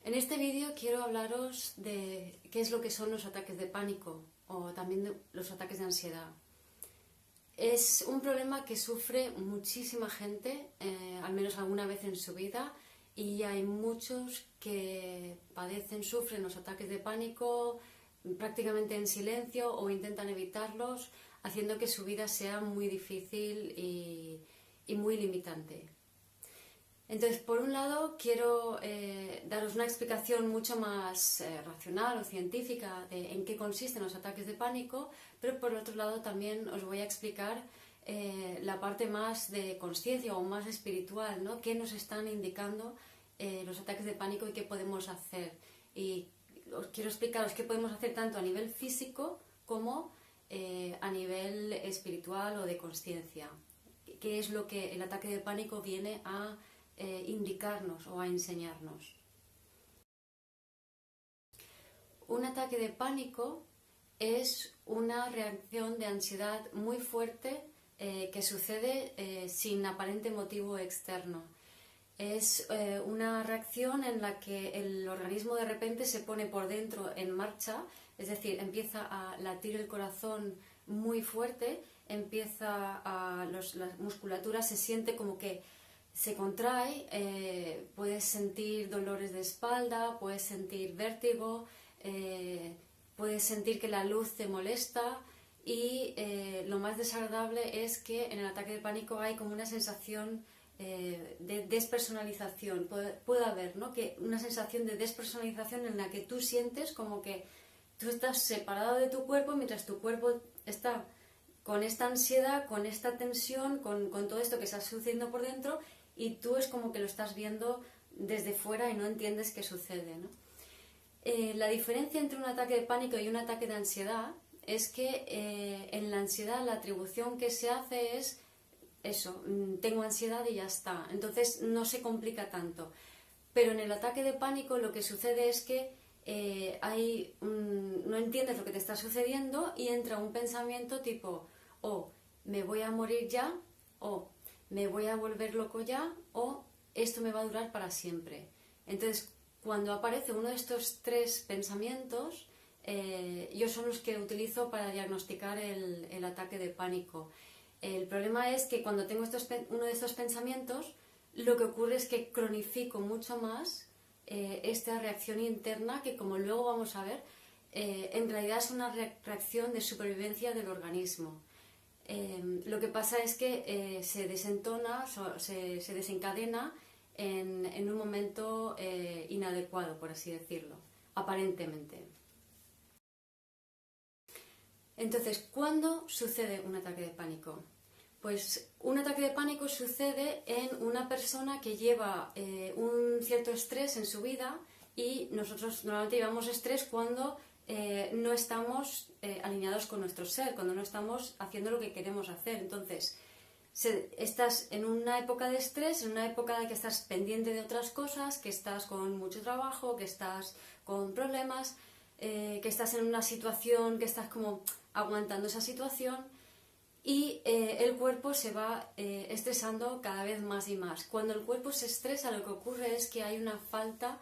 En este vídeo quiero hablaros de qué es lo que son los ataques de pánico o también de los ataques de ansiedad. Es un problema que sufre muchísima gente, al menos alguna vez en su vida, y hay muchos que sufren los ataques de pánico prácticamente en silencio o intentan evitarlos, haciendo que su vida sea muy difícil y muy limitante. Entonces, por un lado, quiero daros una explicación mucho más racional o científica de en qué consisten los ataques de pánico, pero por otro lado también os voy a explicar la parte más de conciencia o más espiritual, ¿no? ¿Qué nos están indicando los ataques de pánico y qué podemos hacer? Y os quiero explicaros qué podemos hacer tanto a nivel físico como a nivel espiritual o de conciencia. ¿Qué es lo que el ataque de pánico viene a indicarnos o a enseñarnos? Un ataque de pánico es una reacción de ansiedad muy fuerte que sucede sin aparente motivo externo. Es una reacción en la que el organismo de repente se pone por dentro en marcha, es decir, empieza a latir el corazón muy fuerte, la musculatura se siente como que se contrae, puedes sentir dolores de espalda, puedes sentir vértigo, puedes sentir que la luz te molesta y lo más desagradable es que en el ataque de pánico hay como una sensación de despersonalización. Puede haber, ¿no?, que una sensación de despersonalización en la que tú sientes como que tú estás separado de tu cuerpo mientras tu cuerpo está con esta ansiedad, con esta tensión, con todo esto que está sucediendo por dentro, y tú es como que lo estás viendo desde fuera y no entiendes qué sucede, ¿no? La diferencia entre un ataque de pánico y un ataque de ansiedad es que en la ansiedad la atribución que se hace es eso, tengo ansiedad y ya está, entonces no se complica tanto. Pero en el ataque de pánico lo que sucede es que no entiendes lo que te está sucediendo y entra un pensamiento tipo, me voy a morir ya, o me voy a volver loco ya, o esto me va a durar para siempre. Entonces, cuando aparece uno de estos tres pensamientos, yo son los que utilizo para diagnosticar el ataque de pánico. El problema es que cuando tengo uno de estos pensamientos, lo que ocurre es que cronifico mucho más esta reacción interna que, como luego vamos a ver, en realidad es una reacción de supervivencia del organismo. Lo que pasa es que se desentona, se desencadena en un momento inadecuado, por así decirlo, aparentemente. Entonces, ¿cuándo sucede un ataque de pánico? Pues un ataque de pánico sucede en una persona que lleva un cierto estrés en su vida, y nosotros normalmente llevamos estrés cuando no estamos alineados con nuestro ser, cuando no estamos haciendo lo que queremos hacer. Entonces, estás en una época de estrés, en una época en la que estás pendiente de otras cosas, que estás con mucho trabajo, que estás con problemas, que estás en una situación que estás como aguantando esa situación, y el cuerpo se va estresando cada vez más y más. Cuando el cuerpo se estresa, lo que ocurre es que hay una falta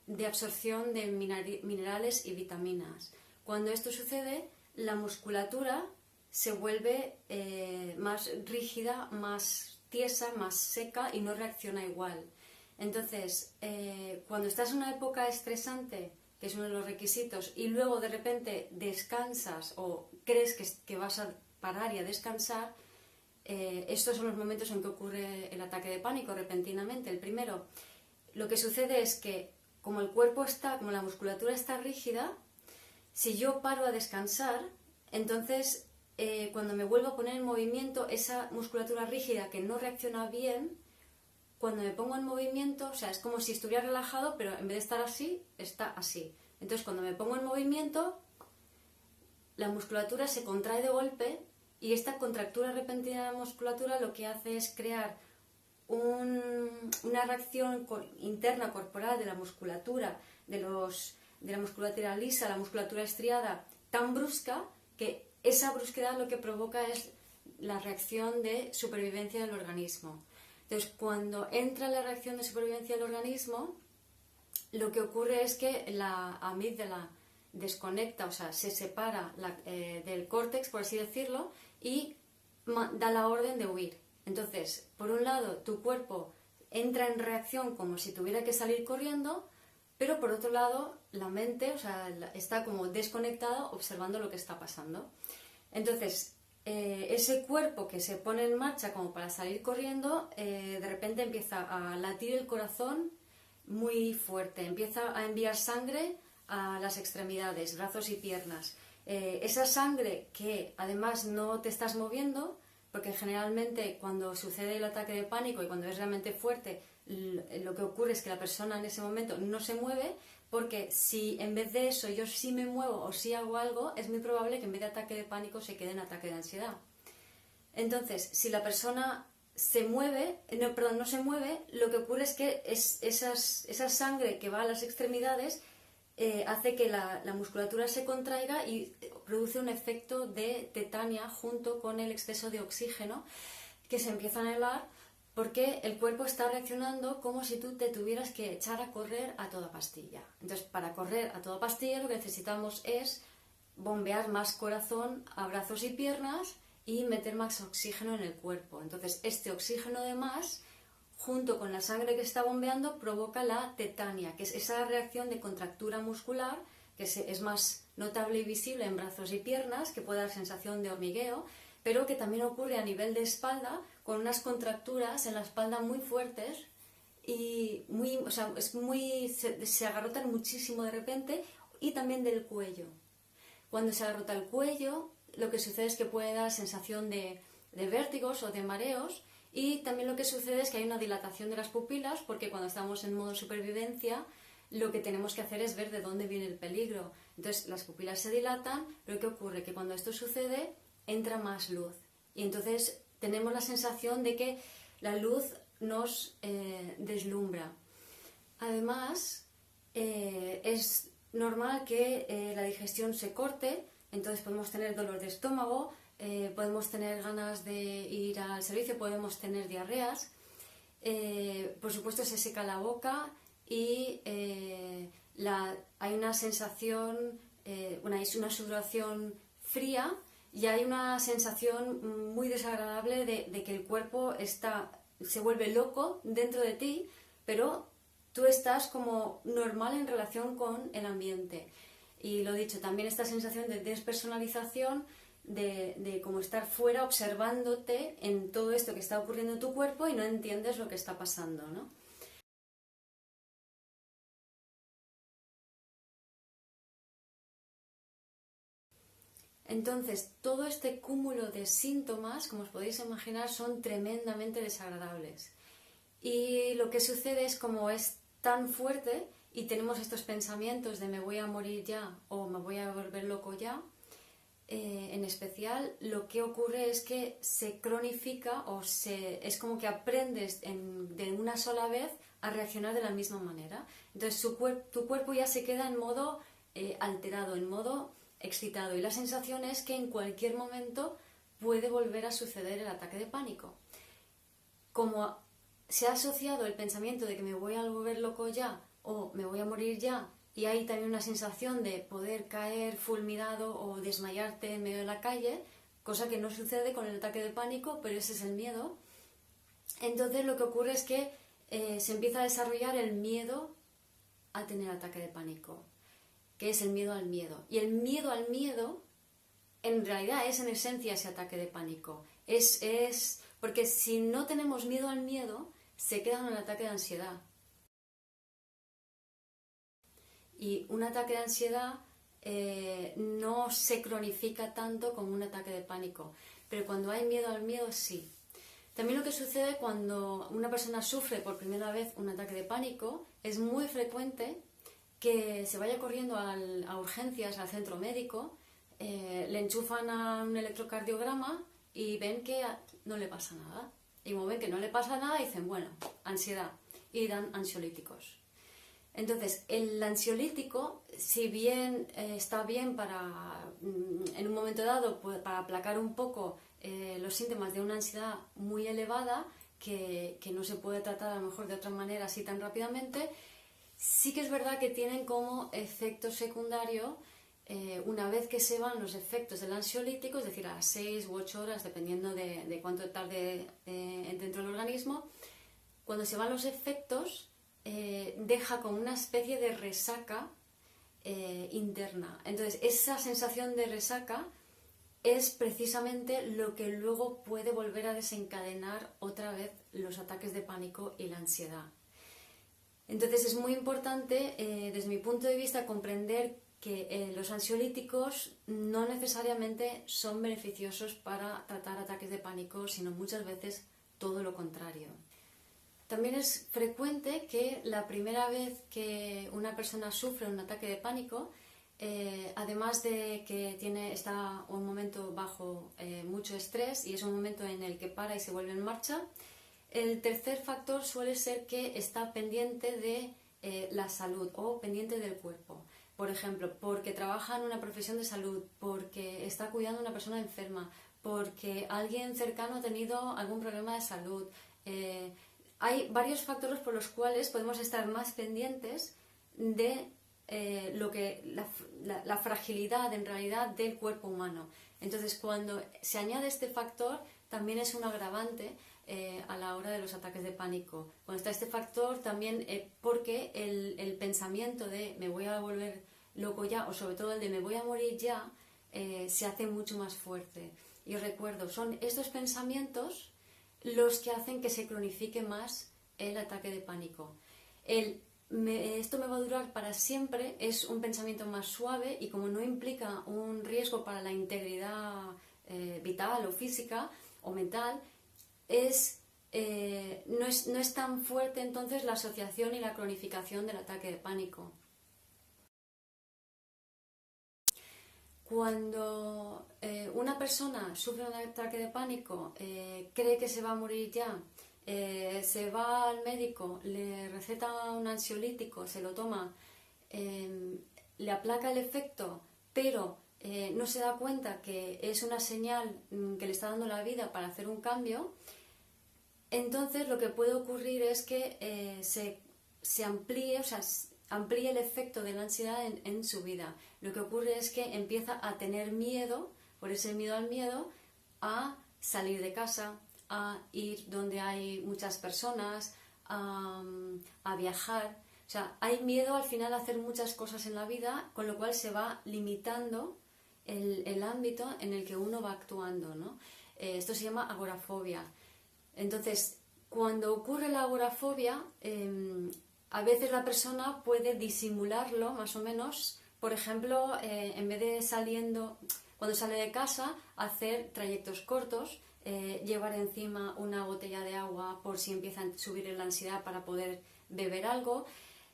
de absorción de minerales y vitaminas. Cuando esto sucede, la musculatura se vuelve más rígida, más tiesa, más seca y no reacciona igual. Entonces, cuando estás en una época estresante, que es uno de los requisitos, y luego de repente descansas o crees que vas a parar y a descansar, estos son los momentos en que ocurre el ataque de pánico repentinamente. El primero, lo que sucede es que como la musculatura está rígida, si yo paro a descansar, entonces cuando me vuelvo a poner en movimiento, esa musculatura rígida que no reacciona bien, cuando me pongo en movimiento, o sea, es como si estuviera relajado, pero en vez de estar así, está así. Entonces, cuando me pongo en movimiento, la musculatura se contrae de golpe, y esta contractura repentina de la musculatura lo que hace es crear una reacción interna corporal de la musculatura, de la musculatura lisa, la musculatura estriada, tan brusca que esa brusquedad lo que provoca es la reacción de supervivencia del organismo. Entonces, cuando entra la reacción de supervivencia del organismo, lo que ocurre es que la amígdala desconecta, o sea, se separa del córtex, por así decirlo, y da la orden de huir. Entonces, por un lado, tu cuerpo entra en reacción como si tuviera que salir corriendo, pero por otro lado, la mente, o sea, está como desconectada observando lo que está pasando. Entonces, ese cuerpo que se pone en marcha como para salir corriendo, de repente empieza a latir el corazón muy fuerte, empieza a enviar sangre a las extremidades, brazos y piernas. Esa sangre que además no te estás moviendo, porque generalmente cuando sucede el ataque de pánico y cuando es realmente fuerte, lo que ocurre es que la persona en ese momento no se mueve, porque si en vez de eso yo sí me muevo o sí hago algo, es muy probable que en vez de ataque de pánico se quede en ataque de ansiedad. Entonces, si la persona se mueve, no se mueve, lo que ocurre es que esa sangre que va a las extremidades hace que la musculatura se contraiga y produce un efecto de tetania junto con el exceso de oxígeno que se empieza a elevar, porque el cuerpo está reaccionando como si tú te tuvieras que echar a correr a toda pastilla. Entonces, para correr a toda pastilla lo que necesitamos es bombear más corazón a brazos y piernas y meter más oxígeno en el cuerpo. Entonces, este oxígeno de más, junto con la sangre que está bombeando, provoca la tetania, que es esa reacción de contractura muscular que es más notable y visible en brazos y piernas, que puede dar sensación de hormigueo, pero que también ocurre a nivel de espalda, con unas contracturas en la espalda muy fuertes y se agarrotan muchísimo de repente, y también del cuello. Cuando se agarrota el cuello, lo que sucede es que puede dar sensación de vértigos o de mareos, y también lo que sucede es que hay una dilatación de las pupilas, porque cuando estamos en modo supervivencia lo que tenemos que hacer es ver de dónde viene el peligro. Entonces las pupilas se dilatan, pero ¿qué ocurre? Que cuando esto sucede entra más luz y entonces tenemos la sensación de que la luz nos deslumbra. Además, es normal que la digestión se corte, entonces podemos tener dolor de estómago, podemos tener ganas de ir al servicio, podemos tener diarreas, por supuesto se seca la boca y hay una sensación, hay una sudoración fría y hay una sensación muy desagradable de que el cuerpo se vuelve loco dentro de ti, pero tú estás como normal en relación con el ambiente. Y lo dicho, también esta sensación de despersonalización, de como estar fuera observándote en todo esto que está ocurriendo en tu cuerpo y no entiendes lo que está pasando, ¿no? Entonces, todo este cúmulo de síntomas, como os podéis imaginar, son tremendamente desagradables. Y lo que sucede es, como es tan fuerte y tenemos estos pensamientos de me voy a morir ya o me voy a volver loco ya, en especial, lo que ocurre es que se cronifica es como que aprendes de una sola vez a reaccionar de la misma manera. Entonces tu cuerpo ya se queda en modo alterado, en modo excitado, y la sensación es que en cualquier momento puede volver a suceder el ataque de pánico. Como se ha asociado el pensamiento de que me voy a volver loco ya o me voy a morir ya, y hay también una sensación de poder caer fulminado o desmayarte en medio de la calle, cosa que no sucede con el ataque de pánico, pero ese es el miedo. Entonces lo que ocurre es que se empieza a desarrollar el miedo a tener ataque de pánico, que es el miedo al miedo. Y el miedo al miedo en realidad es en esencia ese ataque de pánico. Porque si no tenemos miedo al miedo, se queda en el ataque de ansiedad. Y un ataque de ansiedad no se cronifica tanto como un ataque de pánico. Pero cuando hay miedo al miedo, sí. También lo que sucede cuando una persona sufre por primera vez un ataque de pánico, es muy frecuente que se vaya corriendo a urgencias, al centro médico, le enchufan a un electrocardiograma y ven que no le pasa nada. Y como ven que no le pasa nada, dicen, bueno, ansiedad, y dan ansiolíticos. Entonces, el ansiolítico, si bien está bien en un momento dado, para aplacar un poco los síntomas de una ansiedad muy elevada, que no se puede tratar a lo mejor de otra manera así tan rápidamente, Sí que es verdad que tienen como efecto secundario, una vez que se van los efectos del ansiolítico, es decir, a las 6 u 8 horas, dependiendo de cuánto tarde dentro del organismo, cuando se van los efectos, deja como una especie de resaca interna. Entonces, esa sensación de resaca es precisamente lo que luego puede volver a desencadenar otra vez los ataques de pánico y la ansiedad. Entonces es muy importante, desde mi punto de vista, comprender que los ansiolíticos no necesariamente son beneficiosos para tratar ataques de pánico, sino muchas veces todo lo contrario. También es frecuente que la primera vez que una persona sufre un ataque de pánico, además de que está un momento bajo mucho estrés y es un momento en el que para y se vuelve en marcha, el tercer factor suele ser que está pendiente de la salud o pendiente del cuerpo. Por ejemplo, porque trabaja en una profesión de salud, porque está cuidando a una persona enferma, porque alguien cercano ha tenido algún problema de salud. Hay varios factores por los cuales podemos estar más pendientes de la fragilidad en realidad del cuerpo humano. Entonces, cuando se añade este factor, también es un agravante a la hora de los ataques de pánico. Cuando está este factor, también porque el pensamiento de me voy a volver loco ya, o sobre todo el de me voy a morir ya, se hace mucho más fuerte. Y os recuerdo, son estos pensamientos los que hacen que se cronifique más el ataque de pánico. Esto me va a durar para siempre es un pensamiento más suave y como no implica un riesgo para la integridad vital o física o mental, no es tan fuerte entonces la asociación y la cronificación del ataque de pánico. Cuando una persona sufre un ataque de pánico, cree que se va a morir ya, se va al médico, le receta un ansiolítico, se lo toma, le aplaca el efecto, pero no se da cuenta que es una señal que le está dando la vida para hacer un cambio, entonces lo que puede ocurrir es que se amplíe, o sea, amplíe el efecto de la ansiedad en su vida. Lo que ocurre es que empieza a tener miedo, por ese miedo al miedo, a salir de casa, a ir donde hay muchas personas, a viajar. O sea, hay miedo al final a hacer muchas cosas en la vida, con lo cual se va limitando el ámbito en el que uno va actuando, ¿no? Esto se llama agorafobia. Entonces, cuando ocurre la agorafobia, a veces la persona puede disimularlo más o menos, por ejemplo, en vez de cuando sale de casa, hacer trayectos cortos, llevar encima una botella de agua por si empieza a subir la ansiedad para poder beber algo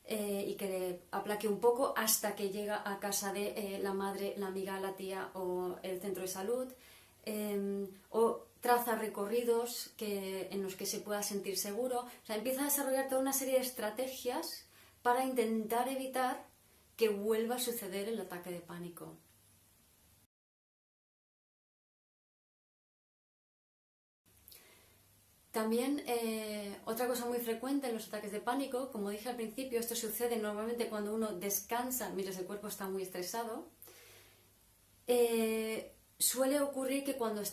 y que le aplaque un poco hasta que llega a casa de la madre, la amiga, la tía o el centro de salud, o traza recorridos en los que se pueda sentir seguro. O sea, empieza a desarrollar toda una serie de estrategias para intentar evitar que vuelva a suceder el ataque de pánico. También otra cosa muy frecuente en los ataques de pánico, como dije al principio, esto sucede normalmente cuando uno descansa mientras el cuerpo está muy estresado. Suele ocurrir que cuando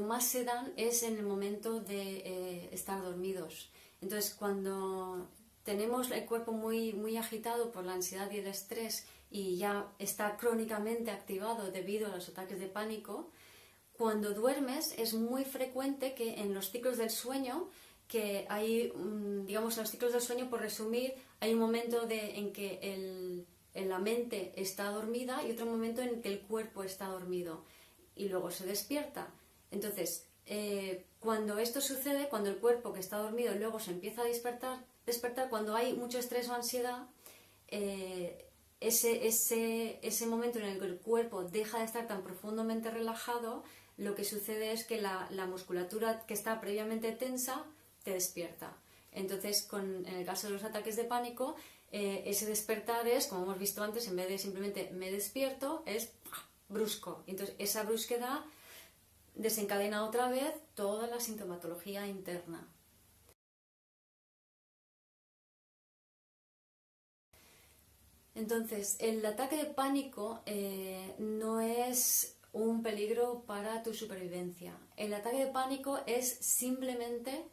más se dan es en el momento de estar dormidos. Entonces, cuando tenemos el cuerpo muy, muy agitado por la ansiedad y el estrés y ya está crónicamente activado debido a los ataques de pánico, cuando duermes es muy frecuente que en los ciclos del sueño, que hay, digamos, en los ciclos del sueño, por resumir, hay un momento en que la mente está dormida y otro momento en que el cuerpo está dormido y luego se despierta. Entonces, cuando esto sucede, cuando el cuerpo que está dormido luego se empieza a despertar cuando hay mucho estrés o ansiedad, ese momento en el que el cuerpo deja de estar tan profundamente relajado, lo que sucede es que la musculatura que está previamente tensa te despierta. Entonces, en el caso de los ataques de pánico, ese despertar es, como hemos visto antes, en vez de simplemente me despierto, es brusco. Entonces, esa brusquedad desencadena otra vez toda la sintomatología interna. Entonces, el ataque de pánico no es un peligro para tu supervivencia. El ataque de pánico es simplemente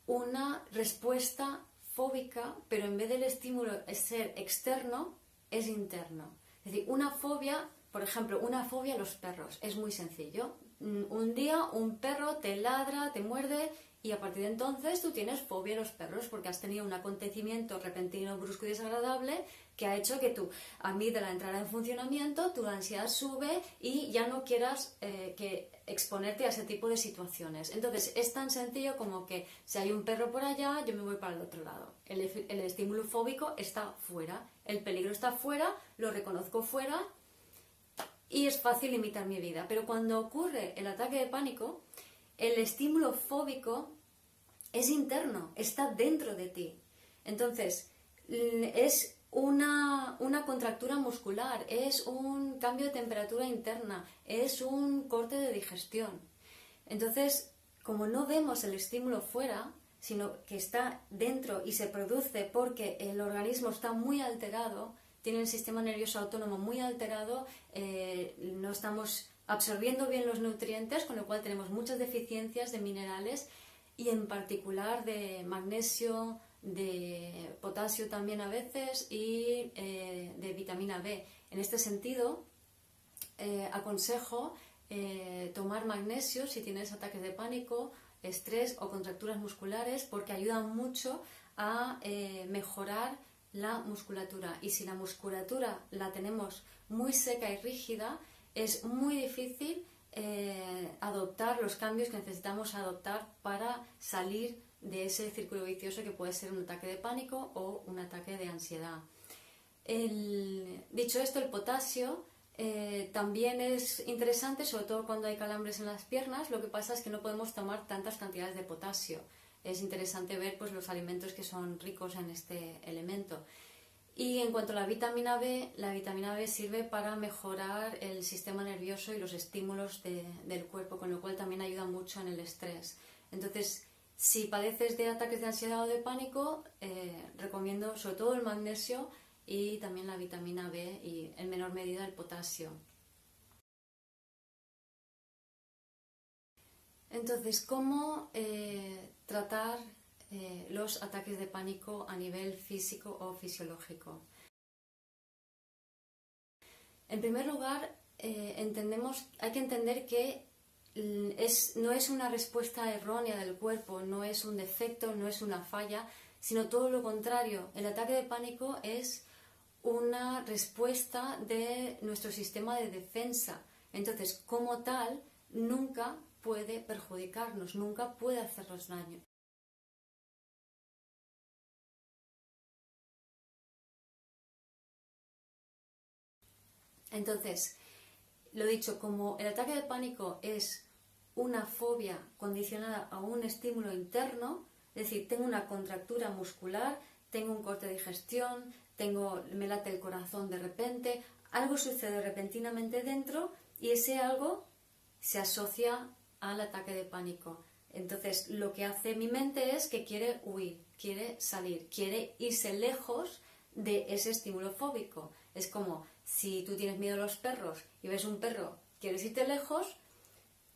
una respuesta fóbica, pero en vez del estímulo ser externo, es interno. Es decir, una fobia, por ejemplo, una fobia a los perros, es muy sencillo. Un día un perro te ladra, te muerde y a partir de entonces tú tienes fobia a los perros porque has tenido un acontecimiento repentino, brusco y desagradable que ha hecho que tu amígdala entrara en funcionamiento, tu ansiedad sube y ya no quieras que exponerte a ese tipo de situaciones. Entonces es tan sencillo como que si hay un perro por allá, yo me voy para el otro lado. El estímulo fóbico está fuera, el peligro está fuera, lo reconozco fuera y es fácil limitar mi vida. Pero cuando ocurre el ataque de pánico, el estímulo fóbico es interno, está dentro de ti. Entonces, es una contractura muscular, es un cambio de temperatura interna, es un corte de digestión. Entonces, como no vemos el estímulo fuera, sino que está dentro y se produce porque el organismo está muy alterado, tiene el sistema nervioso autónomo muy alterado, no estamos absorbiendo bien los nutrientes, con lo cual tenemos muchas deficiencias de minerales y en particular de magnesio, de potasio también a veces y de vitamina B. En este sentido, aconsejo tomar magnesio si tienes ataques de pánico, estrés o contracturas musculares porque ayudan mucho a mejorar la musculatura. Y si la musculatura la tenemos muy seca y rígida, es muy difícil adoptar los cambios que necesitamos adoptar para salir de ese círculo vicioso que puede ser un ataque de pánico o un ataque de ansiedad. Dicho esto, el potasio también es interesante, sobre todo cuando hay calambres en las piernas. Lo que pasa es que no podemos tomar tantas cantidades de potasio. Es interesante ver pues, los alimentos que son ricos en este elemento. Y en cuanto a la vitamina B sirve para mejorar el sistema nervioso y los estímulos del cuerpo, con lo cual también ayuda mucho en el estrés. Entonces, si padeces de ataques de ansiedad o de pánico, recomiendo sobre todo el magnesio y también la vitamina B y en menor medida el potasio. Entonces, ¿cómo tratar los ataques de pánico a nivel físico o fisiológico? En primer lugar, hay que entender que no es una respuesta errónea del cuerpo, no es un defecto, no es una falla, sino todo lo contrario. El ataque de pánico es una respuesta de nuestro sistema de defensa. Entonces, como tal, nunca puede perjudicarnos, nunca puede hacernos daño. Entonces, lo dicho, como el ataque de pánico es una fobia condicionada a un estímulo interno, es decir, tengo una contractura muscular, tengo un corte de digestión, me late el corazón de repente, algo sucede repentinamente dentro y ese algo se asocia al ataque de pánico. Entonces, lo que hace mi mente es que quiere huir, quiere salir, quiere irse lejos de ese estímulo fóbico. Es como si tú tienes miedo a los perros y ves un perro, quieres irte lejos.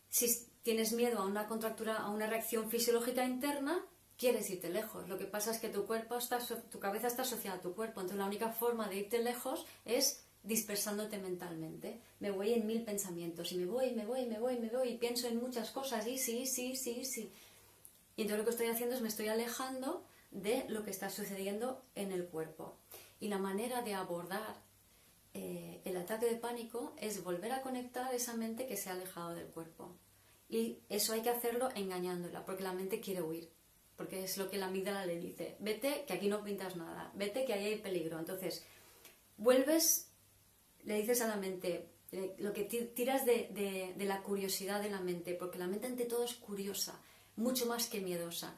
Si tienes miedo a una contractura, a una reacción fisiológica interna, quieres irte lejos. Lo que pasa es que tu cabeza está asociada a tu cuerpo, entonces la única forma de irte lejos es dispersándote mentalmente. Me voy en 1000 pensamientos y me voy y pienso en muchas cosas y sí. Y entonces lo que estoy haciendo es me estoy alejando de lo que está sucediendo en el cuerpo. Y la manera de abordar el ataque de pánico es volver a conectar esa mente que se ha alejado del cuerpo. Y eso hay que hacerlo engañándola, porque la mente quiere huir. Porque es lo que la amígdala le dice. Vete, que aquí no pintas nada. Vete, que ahí hay peligro. Entonces, vuelves, le dices a la mente, lo que tiras de la curiosidad de la mente, porque la mente ante todo es curiosa, mucho más que miedosa.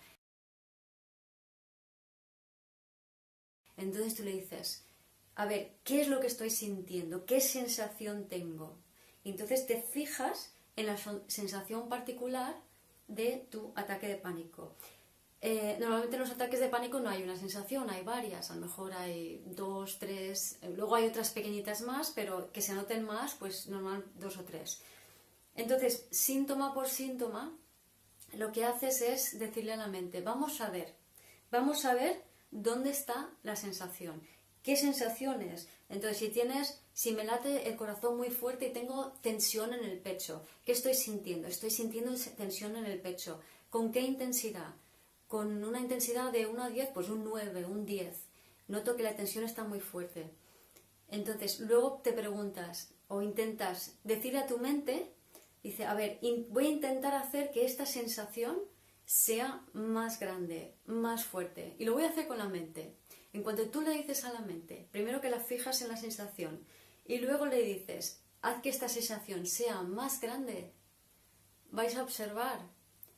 Entonces tú le dices, a ver, ¿qué es lo que estoy sintiendo? ¿Qué sensación tengo? Y entonces te fijas en la sensación particular de tu ataque de pánico. Normalmente en los ataques de pánico no hay una sensación, hay varias, a lo mejor hay 2, 3, luego hay otras pequeñitas más, pero que se noten más, pues normal 2 o 3. Entonces, síntoma por síntoma, lo que haces es decirle a la mente, vamos a ver dónde está la sensación, qué sensaciones. Entonces, si me late el corazón muy fuerte y tengo tensión en el pecho, ¿qué estoy sintiendo? Estoy sintiendo tensión en el pecho. ¿Con qué intensidad? Con una intensidad de 1 a 10, pues un 9, un 10. Noto que la tensión está muy fuerte. Entonces, luego te preguntas o intentas decirle a tu mente, dice, a ver, voy a intentar hacer que esta sensación sea más grande, más fuerte. Y lo voy a hacer con la mente. En cuanto tú le dices a la mente, primero que la fijas en la sensación y luego le dices, haz que esta sensación sea más grande, vais a observar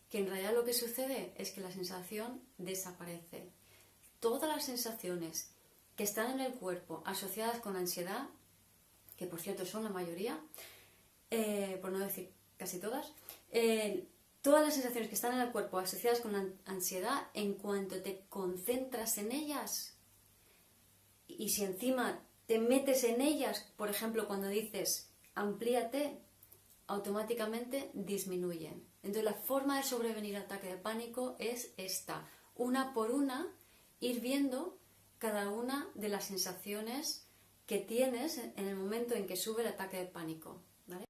que en realidad lo que sucede es que la sensación desaparece. Todas las sensaciones que están en el cuerpo asociadas con ansiedad, que por cierto son la mayoría, por no decir casi todas, todas las sensaciones que están en el cuerpo asociadas con ansiedad, en cuanto te concentras en ellas y si encima te metes en ellas, por ejemplo cuando dices amplíate, automáticamente disminuyen. Entonces la forma de sobrevenir al ataque de pánico es esta, una por una, ir viendo cada una de las sensaciones que tienes en el momento en que sube el ataque de pánico, ¿vale?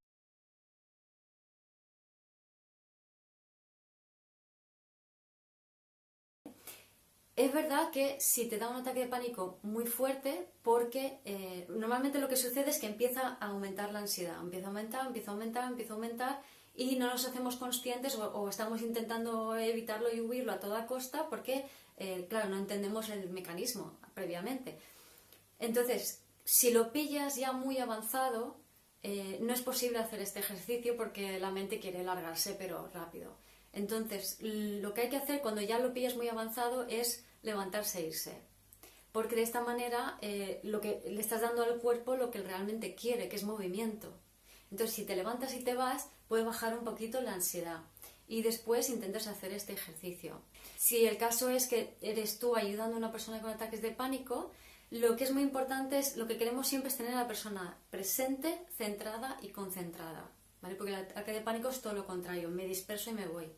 Es verdad que si te da un ataque de pánico muy fuerte, porque normalmente lo que sucede es que empieza a aumentar la ansiedad, empieza a aumentar y no nos hacemos conscientes o estamos intentando evitarlo y huirlo a toda costa porque, claro, no entendemos el mecanismo previamente. Entonces, si lo pillas ya muy avanzado, no es posible hacer este ejercicio porque la mente quiere largarse, pero rápido. Entonces, lo que hay que hacer cuando ya lo pillas muy avanzado es levantarse e irse. Porque de esta manera lo que le estás dando al cuerpo lo que realmente quiere, que es movimiento. Entonces, si te levantas y te vas, puede bajar un poquito la ansiedad. Y después intentas hacer este ejercicio. Si el caso es que eres tú ayudando a una persona con ataques de pánico, lo que es muy importante es, lo que queremos siempre es tener a la persona presente, centrada y concentrada, ¿vale? Porque el ataque de pánico es todo lo contrario, me disperso y me voy.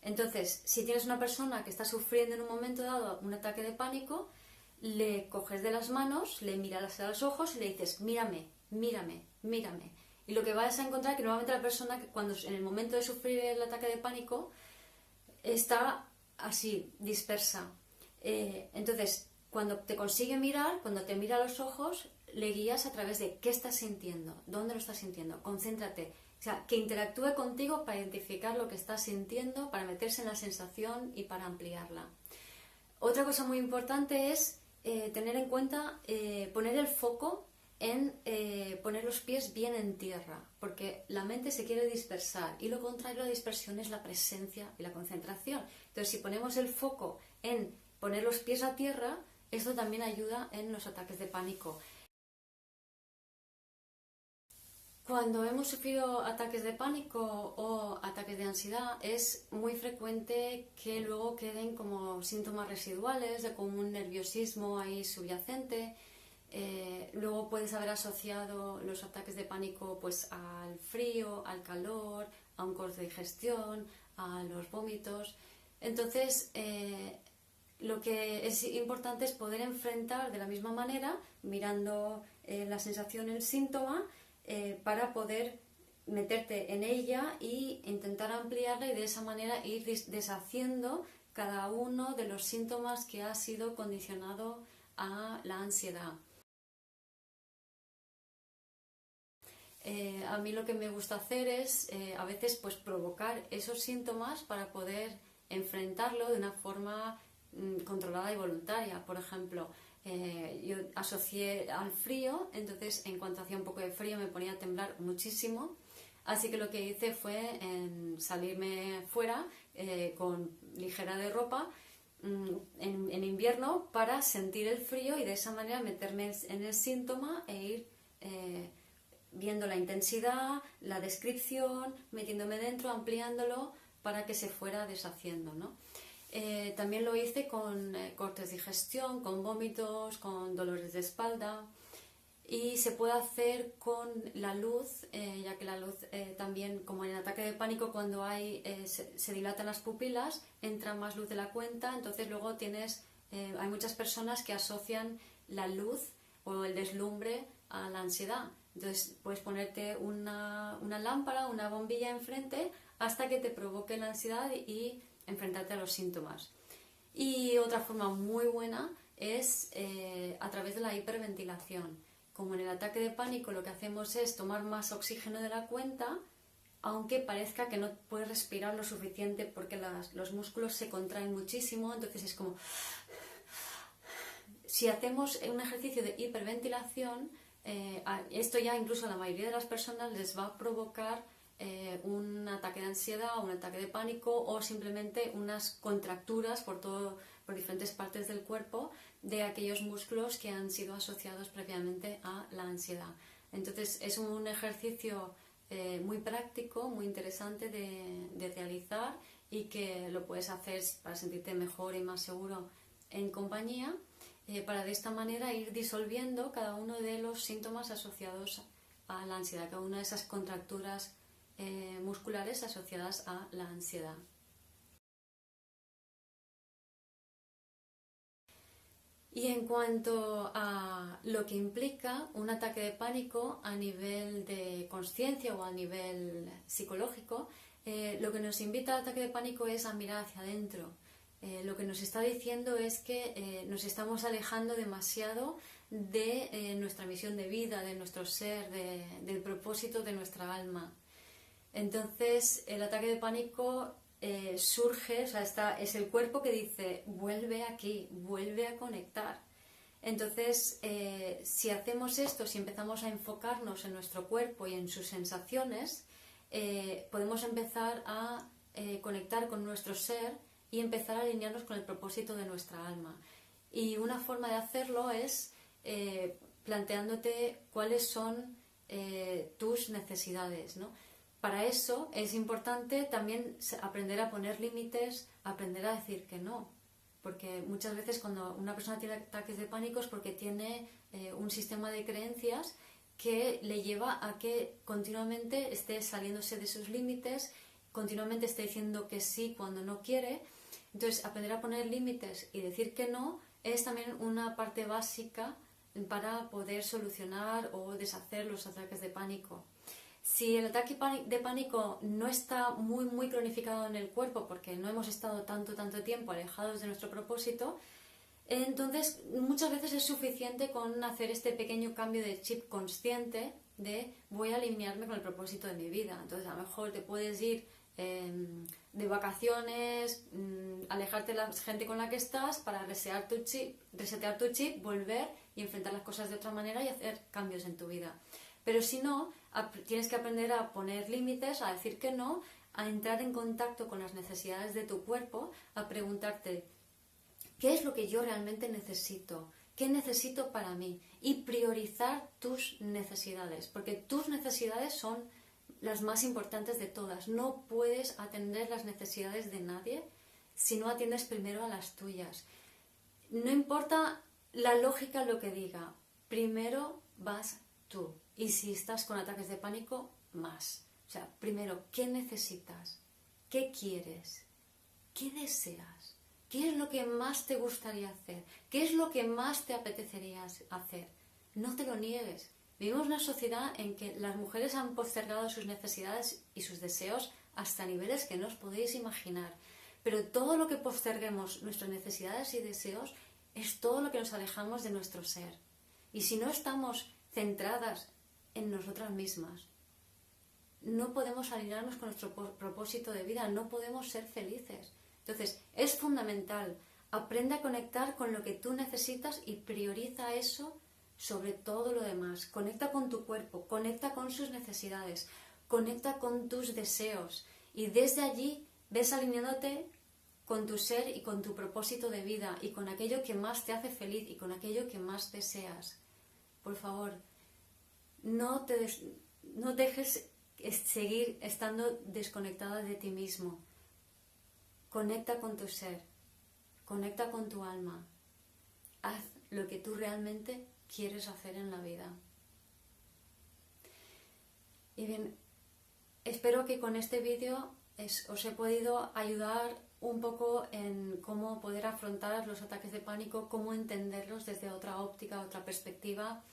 Entonces, si tienes una persona que está sufriendo en un momento dado un ataque de pánico, le coges de las manos, le miras a los ojos y le dices, mírame, mírame, mírame. Y lo que vas a encontrar es que normalmente la persona, cuando en el momento de sufrir el ataque de pánico, está así, dispersa. Entonces, cuando te consigue mirar, cuando te mira a los ojos, le guías a través de qué estás sintiendo, dónde lo estás sintiendo, concéntrate. O sea, que interactúe contigo para identificar lo que estás sintiendo, para meterse en la sensación y para ampliarla. Otra cosa muy importante es tener en cuenta, poner el foco en poner los pies bien en tierra, porque la mente se quiere dispersar y lo contrario a la dispersión es la presencia y la concentración. Entonces, si ponemos el foco en poner los pies a tierra, esto también ayuda en los ataques de pánico. Cuando hemos sufrido ataques de pánico o ataques de ansiedad, es muy frecuente que luego queden como síntomas residuales, de como un nerviosismo ahí subyacente. Luego puedes haber asociado los ataques de pánico pues al frío, al calor, a un corte de digestión, a los vómitos. Entonces, lo que es importante es poder enfrentar de la misma manera, mirando la sensación, el síntoma, para poder meterte en ella e intentar ampliarla y de esa manera ir deshaciendo cada uno de los síntomas que ha sido condicionado a la ansiedad. A mí lo que me gusta hacer es a veces pues provocar esos síntomas para poder enfrentarlo de una forma controlada y voluntaria. Por ejemplo, yo asocié al frío, entonces en cuanto hacía un poco de frío me ponía a temblar muchísimo, así que lo que hice fue salirme fuera con ligera de ropa en invierno para sentir el frío y de esa manera meterme en el síntoma e ir viendo la intensidad, la descripción, metiéndome dentro, ampliándolo para que se fuera deshaciendo, ¿no? también lo hice con cortes de digestión, con vómitos, con dolores de espalda. Y se puede hacer con la luz, ya que la luz también, como en el ataque de pánico, cuando se dilatan las pupilas, entra más luz de la cuenta, entonces luego hay muchas personas que asocian la luz o el deslumbre a la ansiedad. Entonces puedes ponerte una lámpara, una bombilla enfrente hasta que te provoque la ansiedad y enfrentarte a los síntomas. Y otra forma muy buena es a través de la hiperventilación. Como en el ataque de pánico lo que hacemos es tomar más oxígeno de la cuenta, aunque parezca que no puedes respirar lo suficiente porque los músculos se contraen muchísimo, entonces es como... Si hacemos un ejercicio de hiperventilación, esto ya incluso a la mayoría de las personas les va a provocar un ataque de ansiedad o un ataque de pánico o simplemente unas contracturas por diferentes partes del cuerpo de aquellos músculos que han sido asociados previamente a la ansiedad. Entonces es un ejercicio muy práctico, muy interesante de realizar y que lo puedes hacer para sentirte mejor y más seguro en compañía, para de esta manera ir disolviendo cada uno de los síntomas asociados a la ansiedad, cada una de esas contracturas musculares asociadas a la ansiedad. Y en cuanto a lo que implica un ataque de pánico a nivel de conciencia o a nivel psicológico, lo que nos invita al ataque de pánico es a mirar hacia adentro. Lo que nos está diciendo es que nos estamos alejando demasiado de nuestra misión de vida, de nuestro ser, del propósito de nuestra alma. Entonces, el ataque de pánico surge, o sea, es el cuerpo que dice, vuelve aquí, vuelve a conectar. Entonces, si hacemos esto, si empezamos a enfocarnos en nuestro cuerpo y en sus sensaciones, podemos empezar a conectar con nuestro ser y empezar a alinearnos con el propósito de nuestra alma. Y una forma de hacerlo es planteándote cuáles son tus necesidades, ¿no? Para eso es importante también aprender a poner límites, aprender a decir que no. Porque muchas veces cuando una persona tiene ataques de pánico es porque tiene un sistema de creencias que le lleva a que continuamente esté saliéndose de sus límites, continuamente esté diciendo que sí cuando no quiere. Entonces, aprender a poner límites y decir que no es también una parte básica para poder solucionar o deshacer los ataques de pánico. Si el ataque de pánico no está muy cronificado en el cuerpo porque no hemos estado tanto tiempo alejados de nuestro propósito, entonces muchas veces es suficiente con hacer este pequeño cambio de chip consciente de voy a alinearme con el propósito de mi vida. Entonces a lo mejor te puedes ir de vacaciones, alejarte de la gente con la que estás para resetear tu chip, volver y enfrentar las cosas de otra manera y hacer cambios en tu vida. Pero si no, tienes que aprender a poner límites, a decir que no, a entrar en contacto con las necesidades de tu cuerpo, a preguntarte ¿qué es lo que yo realmente necesito? ¿Qué necesito para mí? Y priorizar tus necesidades, porque tus necesidades son las más importantes de todas. No puedes atender las necesidades de nadie si no atiendes primero a las tuyas. No importa la lógica lo que diga, primero vas tú. Y si estás con ataques de pánico, más. O sea, primero, ¿qué necesitas? ¿Qué quieres? ¿Qué deseas? ¿Qué es lo que más te gustaría hacer? ¿Qué es lo que más te apetecería hacer? No te lo niegues. Vivimos en una sociedad en que las mujeres han postergado sus necesidades y sus deseos hasta niveles que no os podéis imaginar. Pero todo lo que posterguemos, nuestras necesidades y deseos, es todo lo que nos alejamos de nuestro ser. Y si no estamos centradas en nosotras mismas, no podemos alinearnos con nuestro propósito de vida, no podemos ser felices. Entonces, es fundamental, aprende a conectar con lo que tú necesitas y prioriza eso sobre todo lo demás. Conecta con tu cuerpo, conecta con sus necesidades, conecta con tus deseos y desde allí ves alineándote con tu ser y con tu propósito de vida y con aquello que más te hace feliz y con aquello que más deseas. Por favor, no dejes seguir estando desconectada de ti mismo. Conecta con tu ser, conecta con tu alma, haz lo que tú realmente quieres hacer en la vida. Y bien, espero que con este vídeo os he podido ayudar un poco en cómo poder afrontar los ataques de pánico, cómo entenderlos desde otra óptica, otra perspectiva.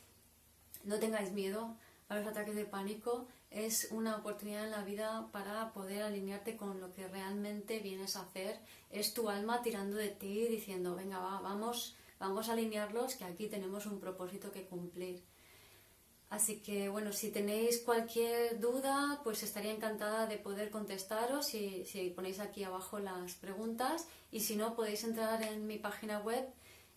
No tengáis miedo a los ataques de pánico, es una oportunidad en la vida para poder alinearte con lo que realmente vienes a hacer. Es tu alma tirando de ti diciendo, venga, vamos a alinearlos, que aquí tenemos un propósito que cumplir. Así que bueno, si tenéis cualquier duda, pues estaría encantada de poder contestaros si ponéis aquí abajo las preguntas, y si no, podéis entrar en mi página web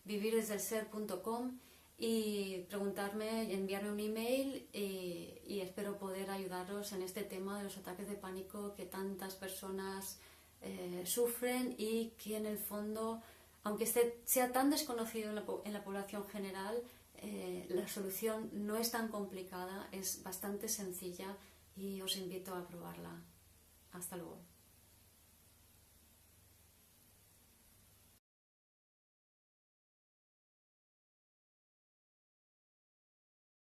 vivirdesdelser.com y preguntarme, enviarme un email, y espero poder ayudaros en este tema de los ataques de pánico que tantas personas sufren, y que en el fondo, aunque sea tan desconocido en la población general, la solución no es tan complicada, es bastante sencilla, y os invito a probarla. Hasta luego.